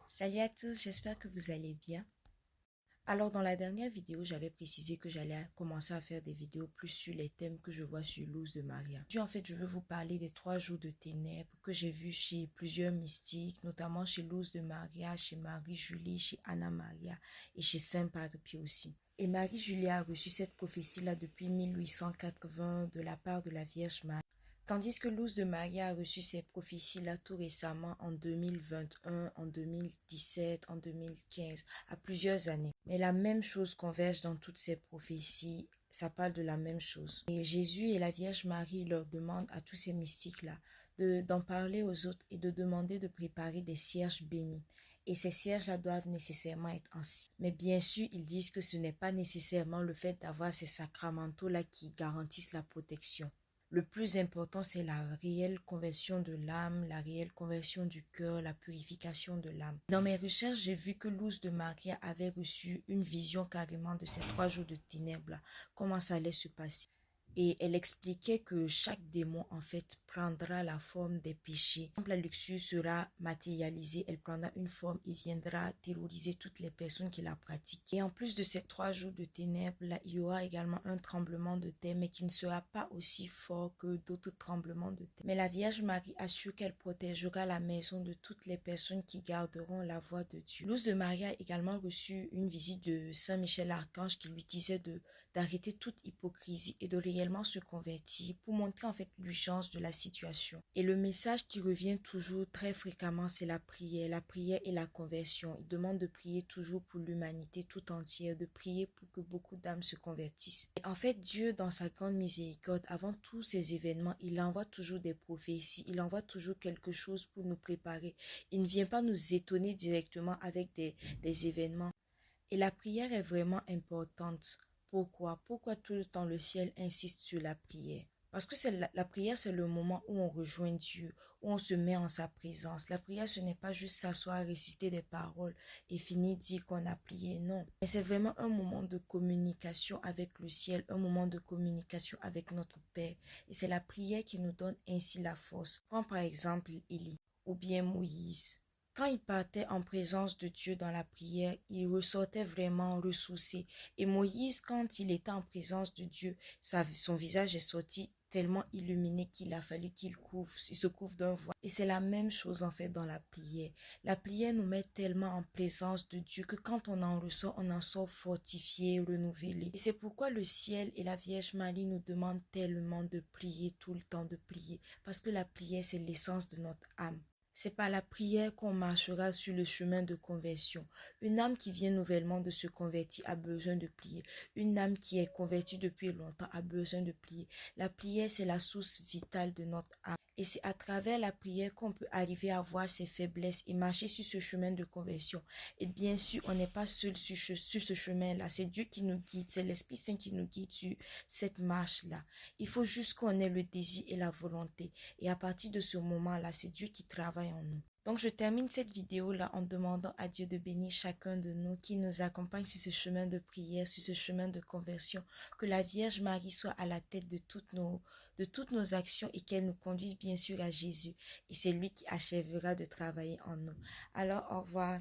Salut à tous, j'espère que vous allez bien. Alors dans la dernière vidéo, j'avais précisé que j'allais commencer à faire des vidéos plus sur les thèmes que je vois sur Luz de Maria. Aujourd'hui, en fait, je veux vous parler des 3 jours de ténèbres que j'ai vus chez plusieurs mystiques, notamment chez Luz de Maria, chez Marie-Julie, chez Anna Maria et chez Saint Padre Pie aussi. Et Marie-Julie a reçu cette prophétie-là depuis 1880 de la part de la Vierge Marie. Tandis que Luz de Maria a reçu ces prophéties-là tout récemment en 2021, en 2017, en 2015, à plusieurs années. Mais la même chose converge dans toutes ces prophéties, ça parle de la même chose. Et Jésus et la Vierge Marie leur demandent à tous ces mystiques-là d'en parler aux autres et de demander de préparer des cierges bénis. Et ces cierges-là doivent nécessairement être anciens. Mais bien sûr, ils disent que ce n'est pas nécessairement le fait d'avoir ces sacramentaux-là qui garantissent la protection. Le plus important, c'est la réelle conversion de l'âme, la réelle conversion du cœur, la purification de l'âme. Dans mes recherches, j'ai vu que Luz de Maria avait reçu une vision carrément de ces 3 jours de ténèbres, comment ça allait se passer. Et elle expliquait que chaque démon, en fait, prendra la forme des péchés. Quand la luxure sera matérialisée, elle prendra une forme et viendra terroriser toutes les personnes qui la pratiquent. Et en plus de ces 3 jours de ténèbres, là, il y aura également un tremblement de terre, mais qui ne sera pas aussi fort que d'autres tremblements de terre. Mais la Vierge Marie assure qu'elle protégera la maison de toutes les personnes qui garderont la voie de Dieu. Luz de Maria a également reçu une visite de Saint Michel Archange qui lui disait d'arrêter toute hypocrisie et de réellement se convertir pour montrer en fait l'urgence de la situation. Et le message qui revient toujours très fréquemment, c'est la prière et la conversion. Il demande de prier toujours pour l'humanité tout entière, de prier pour que beaucoup d'âmes se convertissent. Et en fait, Dieu, dans sa grande miséricorde, avant tous ces événements, il envoie toujours des prophéties, il envoie toujours quelque chose pour nous préparer. Il ne vient pas nous étonner directement avec des événements. Et la prière est vraiment importante. Pourquoi? Pourquoi tout le temps le ciel insiste sur la prière? Parce que la prière, c'est le moment où on rejoint Dieu, où on se met en sa présence. La prière, ce n'est pas juste s'asseoir, réciter des paroles et finir dire qu'on a prié, non. Mais c'est vraiment un moment de communication avec le ciel, un moment de communication avec notre Père. Et c'est la prière qui nous donne ainsi la force. Prends par exemple Élie ou bien Moïse. Quand il partait en présence de Dieu dans la prière, il ressortait vraiment ressourcé. Et Moïse, quand il était en présence de Dieu, son visage est sorti tellement illuminé qu'il a fallu il se couvre d'un voile. Et c'est la même chose en fait dans la prière. La prière nous met tellement en présence de Dieu que quand on en sort fortifié, renouvelé. Et c'est pourquoi le ciel et la Vierge Marie nous demandent tellement de prier tout le temps, de prier. Parce que la prière, c'est l'essence de notre âme. C'est par la prière qu'on marchera sur le chemin de conversion. Une âme qui vient nouvellement de se convertir a besoin de prier. Une âme qui est convertie depuis longtemps a besoin de prier. La prière, c'est la source vitale de notre âme. Et c'est à travers la prière qu'on peut arriver à voir ses faiblesses et marcher sur ce chemin de conversion. Et bien sûr, on n'est pas seul sur ce chemin-là. C'est Dieu qui nous guide, c'est l'Esprit Saint qui nous guide sur cette marche-là. Il faut juste qu'on ait le désir et la volonté. Et à partir de ce moment-là, c'est Dieu qui travaille en nous. Donc, je termine cette vidéo-là en demandant à Dieu de bénir chacun de nous qui nous accompagne sur ce chemin de prière, sur ce chemin de conversion. Que la Vierge Marie soit à la tête de toutes nos actions et qu'elle nous conduise bien sûr à Jésus. Et c'est lui qui achèvera de travailler en nous. Alors, au revoir.